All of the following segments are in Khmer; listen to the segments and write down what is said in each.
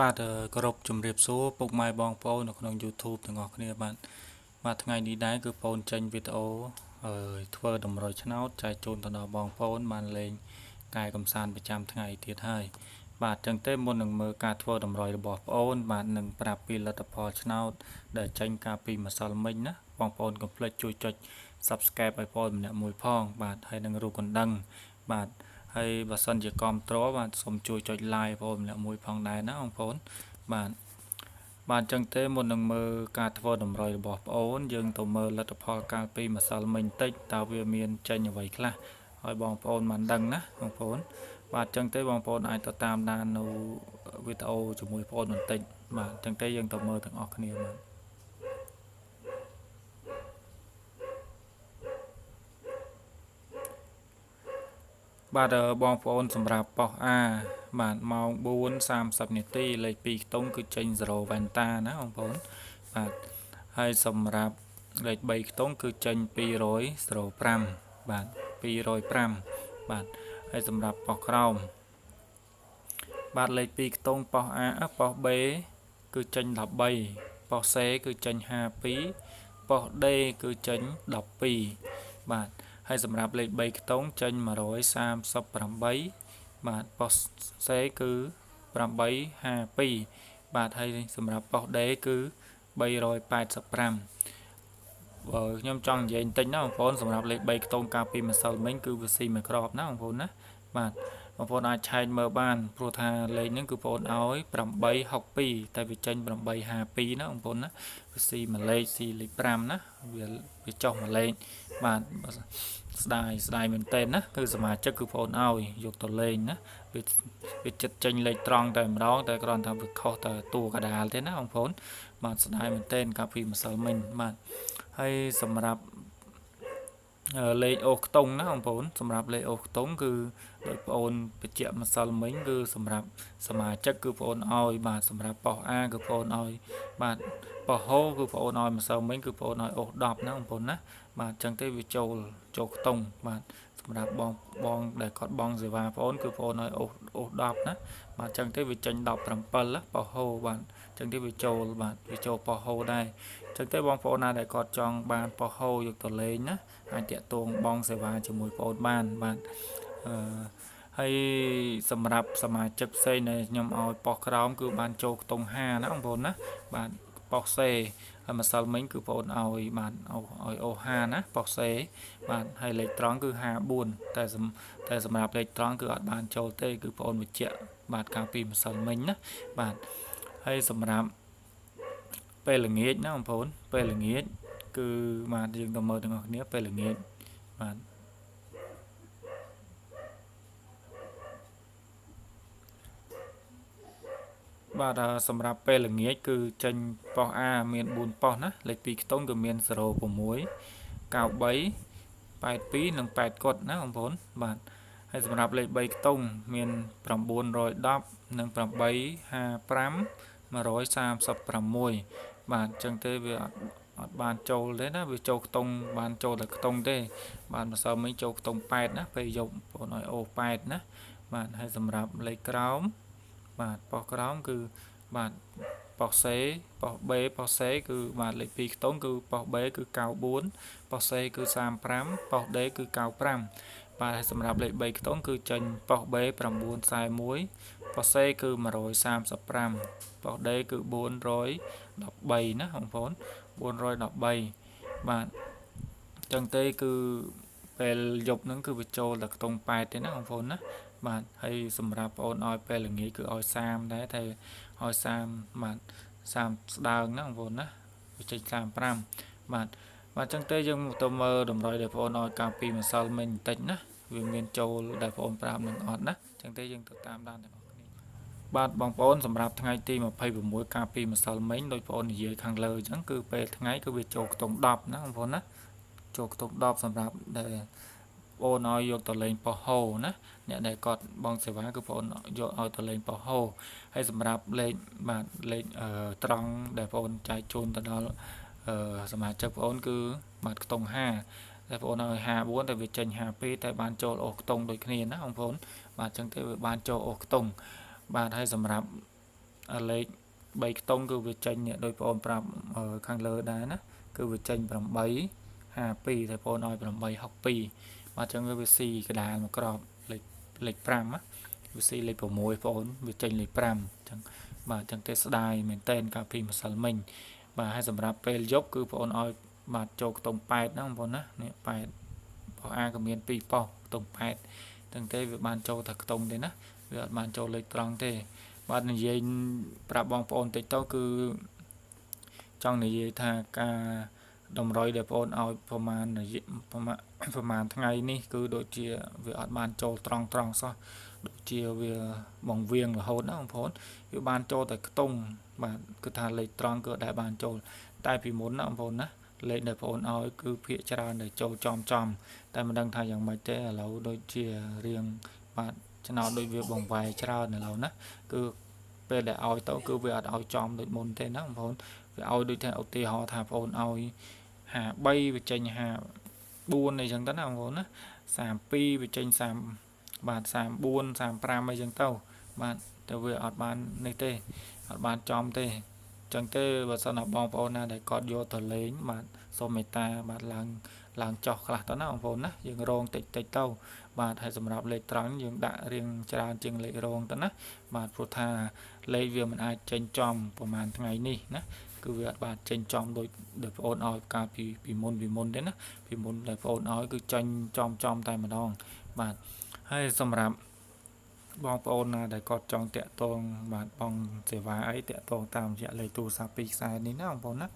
បាទគោរពជំរាបសួរពុកម៉ែបងប្អូននៅក្នុង YouTube ទាំងអស់គ្នាបាទថ្ងៃនេះដែរគឺបងចេញវីដេអូធ្វើតម្រុយឆ្នោតចែកជូនទៅដល់បងប្អូនបានលេងកាយកំសាន្តប្រចាំថ្ងៃទៀតហើយបាទចឹងទេមុននឹងមើលការធ្វើតម្រុយរបស់បងប្អូនបាទនឹងប្រាប់ពីលទ្ធផលឆ្នោតដែលចេញកាលពីម្សិលមិញណាបងប្អូនកុំភ្លេចជួយចុច Subscribe ឲ្យបងម្នាក់មួយផងបាទហើយនឹងរូបកណ្ដឹងបាទហើយបើសិនជាគាំទ្របាទសូមជួយចុច like បងម្នាក់មួយផងដែរណាបងប្អូនបាទចឹងទេមុននឹងមើលការធ្វើតម្រុយរបស់បងប្អូនយើងទៅមើលលទ្ធផលកាលពីម្សិលមិញតិចតើវាមានចេញអ្វីខ្លះឲ្យបងប្អូនបានដឹងណាបងប្អូនបាទចឹងទេបងប្អូនអាចទៅតាមដាននៅវីដេអូជាមួយបងប្អូនបន្តិចបាទចឹងទេយើងទៅមើលទាំងអស់គ្នាបាទបងប្អូនសម្រាប់ប៉ុស A បាទម៉ោង 4:30 នាទីលេខ2ខ្ទង់គឺចេញ0វ៉ែនតាណាបងប្អូនបាទហើយសម្រាប់លេខ3ខ្ទង់គឺចេញ205បាទ205បាទហើយសម្រាប់ប៉ុសក្រោមបាទលេខ2ខ្ទង់ប៉ុស A ប៉ុស B គឺចេញ13ប៉ុស C គឺចេញ52ប៉ុស D គឺចេញ12បាទហើយសម្រាប់លេខ3ខ្ទង់ចេញ138បាទប៉ុស C គឺ852បាទហើយសម្រាប់ប៉ុស D គឺ385ខ្ញុំចង់និយាយបន្តិចណាបងប្អូនសម្រាប់លេខ3ខ្ទង់កាលពីម្សិលមិញគឺវាស៊ីមួយក្របណាបងប្អូនណាបាទបងប្អូនអាចឆែកមើលបានព្រោះថាលេខហ្នឹងគឺបងប្អូនឲ្យ862តែវាចេញ852ណាបងប្អូនណាវាស៊ីមួយលេខស៊ីលេខ5ណាវាចុះមួយលេខបាទស្ដាយមែនតើណាគឺសមាជិកគឺបងប្អូនឲ្យយកទៅលេងណាវាចិត្តចេញលេខត្រង់តែម្ដងតែគ្រាន់តែវាខុសតែតួកដាលទេណាបងប្អូនបាទស្ដាយមែនតើកាលពីម្សិលមិញបាទហើយសម្រាប់លេខអូសខ្ទង់ណាបងប្អូនសម្រាប់លេខអូសខ្ទង់គឺដោយបងប្អូនបញ្ជាក់ម្សិលមិញគឺសម្រាប់សមាជិកគឺបងប្អូនឲ្យបាទសម្រាប់ប៉ុស A គឺបងប្អូនឲ្យបាទប៉ុសហូគឺបងប្អូនឲ្យម្សិលមិញគឺបងប្អូនឲ្យអូស10ណាបងប្អូនណាបាទអញ្ចឹងទេវាចូលខ្ទង់បាទសម្រាប់បងដែលគាត់បងសេវាបងប្អូនគឺបងប្អូនឲ្យអូស10ណាបាទអញ្ចឹងទេវាចេញ17ប៉ុសហូបាទអញ្ចឹងទេវាចូលបាទវាចូលប៉ុសហូដែរអញ្ចឹងទេបងប្អូនណាដែលគាត់ចង់បានប៉ុសហូយកទៅលេងណាអាចតាក់ទងបងសេវាជាមួយបងប្អូនបានបាទហើយសម្រាប់សមាជិកផ្សេងដែលខ្ញុំឲ្យប៉ុសក្រោមគឺបានចូលខ្ទង់5ណាបងប្អូនណាបាទប៉ុស C ហើយម្សិលមិញគឺបងប្អូនឲ្យបានឲ្យអូ5ណាប៉ុស C បាទហើយលេខត្រង់គឺ54តែសម្រាប់លេខត្រង់គឺអត់បានចូលទេគឺបងប្អូនបញ្ជាក់បាទកាលពីម្សិលមិញណាបាទហើយសម្រាប់ពេលល្ងាចណាបងប្អូនពេលល្ងាចគឺបាទយើងទៅមើលទាំងអស់គ្នាពេលល្ងាចបាទសម្រាប់ពេលល្ងាចគឺចេញប៉ុស A មាន4ប៉ុសណាលេខ2ខ្ទង់គឺមាន06 93 82និង8កុដណាបងប្អូនបាទហើយសម្រាប់លេខ3ខ្ទង់មាន910និង855 136បាទអញ្ចឹងទេវាអត់បានចូលទេណាវាចូលខ្ទង់បានចូលតែខ្ទង់ទេបាទម្សិលមិញចូលខ្ទង់8ណាពេលយប់បងប្អូនឲ្យអូ8ណាបាទហើយសម្រាប់លេខក្រោមបាទប៉ុសក្រោមគឺបាទប៉ុស C ប៉ុស B ប៉ុស C គឺបាទលេខ2ខ្ទង់គឺប៉ុស B គឺ94ប៉ុស C គឺ35ប៉ុស D គឺ95បាទហើយសម្រាប់លេខ3ខ្ទង់គឺចេញប៉ុស B 941ប៉ុស C គឺ135ប៉ុស D គឺ413ណាបងប្អូន413បាទអញ្ចឹងទេគឺពេលយប់ហ្នឹងគឺវាចូលតែខ្ទង់8ទេណាបងប្អូនណាបាទហើយសម្រាប់បងប្អូនឲ្យពេលល្ងាចគឺឲ្យ30ដែរតែឲ្យ30បាទ30ស្ដើងណាបងប្អូនណាវាចេញ35បាទអញ្ចឹងទេយើងទៅមើលតម្រុយដែលបងប្អូនឲ្យកាលពីម្សិលមិញបន្តិចណាវាមានចូលដែលបងប្អូនប្រាប់នឹងអត់ណាអញ្ចឹងទេយើងទៅតាមដានទាំងអស់គ្នាបាទបងប្អូនសម្រាប់ថ្ងៃទី26កាលពីម្សិលមិញដោយបងប្អូននិយាយខាងលើអញ្ចឹងគឺពេលថ្ងៃគឺវាចូលខ្ទង់10ណាបងប្អូនណាចូលខ្ទង់10សម្រាប់ដែលបងឲ្យយកទៅលេងប៉ោះហូណាអ្នកដែលគាត់បងសេវាគឺបងយកឲ្យទៅលេងប៉ោះហូហើយសម្រាប់លេខបាទលេខត្រង់ដែលបងចែកជូនទៅដល់សមាជិកបងគឺបាទខ្ទង់5តែបងឲ្យ54តែវាចេញ52តែបានចូលអូសខ្ទង់ដូចគ្នាណាបងប្អូនបាទអញ្ចឹងទេវាបានចូលអូសខ្ទង់បាទហើយសម្រាប់ លេខ3ខ្ទង់គឺវាចេញដោយបងប្អូនប្រាប់ខាងលើដែរណាគឺវាចេញ852តែបងប្អូនឲ្យ862បាទអញ្ចឹងវាស៊ីកដាលមួយក្របលេខ5ណាវាស៊ីលេខ6បងប្អូនវាចេញលេខ5អញ្ចឹងបាទអញ្ចឹងទេស្ដាយមែនតែនកាលពីម្សិលមិញបាទហើយសម្រាប់ពេលយប់គឺបងប្អូនឲ្យបាទចូលខ្ទង់8ណាបងប្អូនណានេះ8ប៉ុស A ក៏មាន2ប៉ុសខ្ទង់8ទាំងទេវាបានចូលតែខ្ទង់ទេណាវាអត់បានចូលលេខត្រង់ទេបាទនិយាយប្រាប់បងប្អូនតិចទៅគឺចង់និយាយថាការតម្រុយដែលបងប្អូនឲ្យប្រមាណថ្ងៃនេះគឺដូចជាវាអត់បានចូលត្រង់សោះដូចជាវាបងវៀងរហូតណាបងប្អូនវាបានចូលតែខ្ទង់បាទគឺថាលេខត្រង់គឺអត់ដែលបានចូលតែពីមុនណាបងប្អូនណាលេខដែលបងប្អូនឲ្យគឺភាគច្រើនដែលចូលចំតែមិនដឹងថាយ៉ាងម៉េចទេឥឡូវដូចជារៀងបាទចំណោទដូចវាបងវាយច្រើនឥឡូវណាគឺពេលដែលឲ្យទៅគឺវាអត់ឲ្យចំដូចមុនទេណាបងប្អូនវាឲ្យដូចថាឧទាហរណ៍ថាបងប្អូនឲ្យ53វាចេញ54អីចឹងទៅណាបងប្អូនណា32វាចេញ30បាទ34 35អីចឹងទៅបាទតែវាអត់បាននេះទេអត់បានចំទេចឹងទេបើសិនណាបងប្អូនណាដែលគាត់យកទៅលេងបាទសូមមេត្តាបាទឡើងចុះខ្លះទៅណាបងប្អូនណាយើងរងតិចទៅបាទហើយសម្រាប់លេខត្រង់យើងដាក់រៀងច្រើនជាងលេខរងទៅណាបាទព្រោះថាលេខវាមិនអាចចេញចំប្រហែលថ្ងៃនេះណាគឺវាអត់បានចេញចំដោយបងប្អូនឲ្យកាលពីមុនទេណាពីមុនដែលបងប្អូនឲ្យគឺចេញចំតែម្ដងបាទហើយសម្រាប់បងប្អូនណាដែលគាត់ចង់តាក់ទងបាទបងសេវាអីតាក់ទងតាមរយៈលេខទូរស័ព្ទ2ខ្សែនេះណាបងប្អូនណា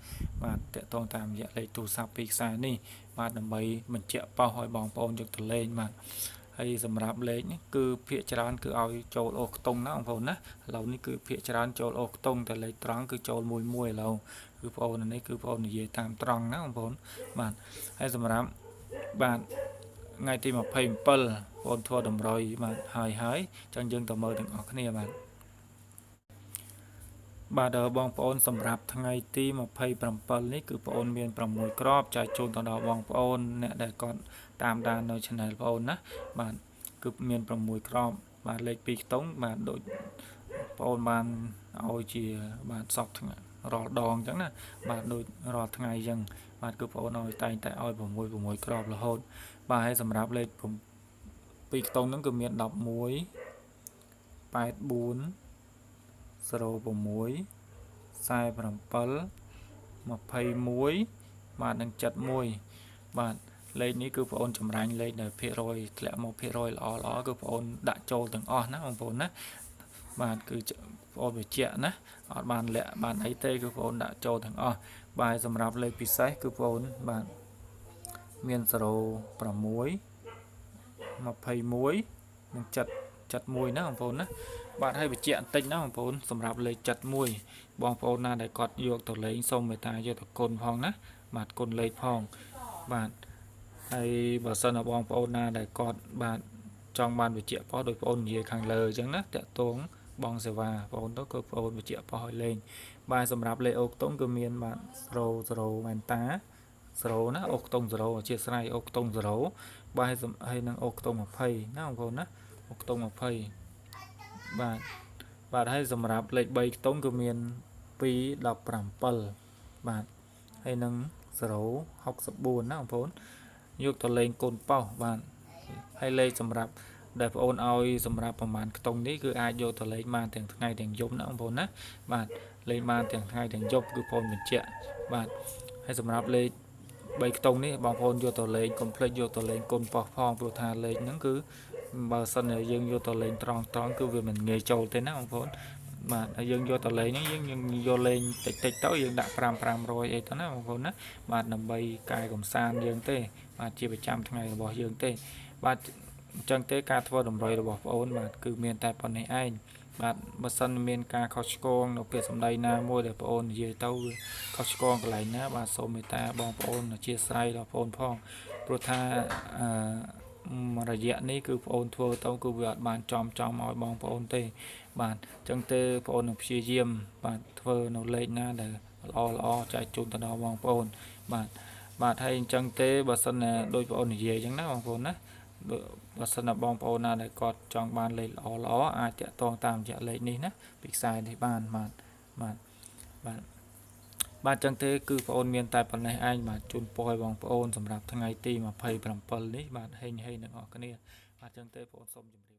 បាទតាក់ទងតាមរយៈលេខទូរស័ព្ទ2ខ្សែនេះបាទដើម្បីបញ្ជាក់ប៉ោះឲ្យបងប្អូនយកទៅលេងបាទហើយសម្រាប់លេខនេះគឺភាគច្រើនគឺឲ្យចូលអូខ្ទង់ណាបងប្អូនណាឥឡូវនេះគឺភាគច្រើនចូលអូខ្ទង់តែលេខត្រង់គឺចូលមួយឥឡូវគឺបងប្អូននេះគឺបងប្អូននិយាយតាមត្រង់ណាបងប្អូនបាទហើយសម្រាប់បាទថ្ងៃទី27បងធ្វើតម្រុយបាទហើយចឹងយើងទៅមើលទាំងអស់គ្នាបាទបងប្អូនសម្រាប់ថ្ងៃទី27នេះគឺបងប្អូនមាន6គ្រាប់ចែកជូនទៅដល់បងប្អូនអ្នកដែលគាត់តាមដាននៅ Channel បងប្អូនណាបាទគឺមាន6គ្រាប់បាទលេខ2ខ្ទង់បាទដូចបងប្អូនបានឲ្យជាបាទសពថ្ងៃរាល់ដងអញ្ចឹងណាបាទដូចរាល់ថ្ងៃអញ្ចឹងបាទគឺបងប្អូនឲ្យតែងតែឲ្យ6គ្រាប់រហូតបាទហើយសម្រាប់លេខ2ខ្ទង់ហ្នឹងគឺមាន11 84 06 47 21បាទនិង71បាទលេខនេះគឺបងប្អូនចម្រាញ់លេខដែលភាគរយធ្លាក់មកភាគរយល្អគឺបងប្អូនដាក់ចូលទាំងអស់ណាបងប្អូនណាបាទគឺបងប្អូនបញ្ជាក់ណាអត់បានលាក់បានអីទេគឺបងប្អូនដាក់ចូលទាំងអស់បាទសម្រាប់លេខពិសេសគឺបងប្អូនបាទមាន06 21និង71ណាបងប្អូនណាបាទហើយបញ្ជាក់បន្តិចណាបងប្អូនសម្រាប់លេខ71បងប្អូនណាដែលគាត់យកទៅលេងសូមមេត្តាយកទៅគុណផងណាបាទគុណលេខផងបាទហើយបើសិនណាបងប្អូនណាដែលគាត់បាទចង់បានបញ្ជាក់ប៉ោះដោយបងប្អូននិយាយខាងលើអញ្ចឹងណាតាក់ទងបងសេវាបងប្អូនទៅគឺបងប្អូនបញ្ជាក់ប៉ោះឲ្យលេងបាទសម្រាប់លេខអូខ្ទង់គឺមានបាទ00មែនតា0ណាអូខ្ទង់0អធិស្ឋានអូខ្ទង់0បាទហើយនឹងអូខ្ទង់20ណាបងប្អូនណាអូខ្ទង់20បាទហើយសម្រាប់លេខ3ខ្ទង់គឺមាន217បាទហើយនឹង064ណាបងប្អូនយកទៅលេងកូនប៉ោះបាទហើយលេខសម្រាប់ដែលបងប្អូនឲ្យសម្រាប់ប្រមាណខ្ទង់នេះគឺអាចយកទៅលេងបានទាំងថ្ងៃទាំងយប់ណាបងប្អូនណាបាទលេងបានទាំងថ្ងៃទាំងយប់គឺបងប្អូនបញ្ជាក់បាទហើយសម្រាប់លេខ3ខ្ទង់នេះបងប្អូនយកទៅលេងកុំភ្លេចយកទៅលេងកូនប៉ោះផងព្រោះថាលេខហ្នឹងគឺបើសិនជាយើងយកទៅលេងត្រង់គឺវាមិនងាយចូលទេណាបងប្អូនបាទហើយយើងយកទៅលេងហ្នឹងយើងយកលេងតិចទៅយើងដាក់500អីទៅណាបងប្អូនណាបាទដើម្បីកាយកំសាន្តយើងទេបាទជាប្រចាំថ្ងៃរបស់យើងទេបាទអញ្ចឹងទេការធ្វើតម្រុយរបស់បងប្អូនបាទគឺមានតែប៉ុណ្ណេះឯងបាទបើសិនមានការខុសឆ្គងនៅពេលសម្ដីណាមួយដែលបងប្អូននិយាយទៅខុសឆ្គងកន្លែងណាបាទសូមមេត្តាបងប្អូនអធិស្ឋានដល់បងប្អូនផងព្រោះថារយៈនេះគឺបងប្អូនធ្វើទៅគឺវាអត់បានចំឲ្យបងប្អូនទេបាទអញ្ចឹងទេបងប្អូននឹងព្យាយាមបាទធ្វើនៅលេខណាដែលល្អចែកជូនទៅដល់បងប្អូនបាទហើយអញ្ចឹងទេបើសិនណាដូចបងប្អូននិយាយអញ្ចឹងណាបងប្អូនណាប បើសិនណាបងប្អូនណាដែលគាត់ចង់បានលេខល្អអាចតាក់ទងតាមរយៈលេខនេះណាពីខ្សែនេះបានបាទចឹងទេគឺបងប្អូនមានតែប៉ុណ្ណេះឯងបាទជូនពរឲ្យបងប្អូនសម្រាប់ថ្ងៃទី27នេះបាទហេងទាំងអស់គ្នាបាទចឹងទេបងប្អូនសូមជម្រាប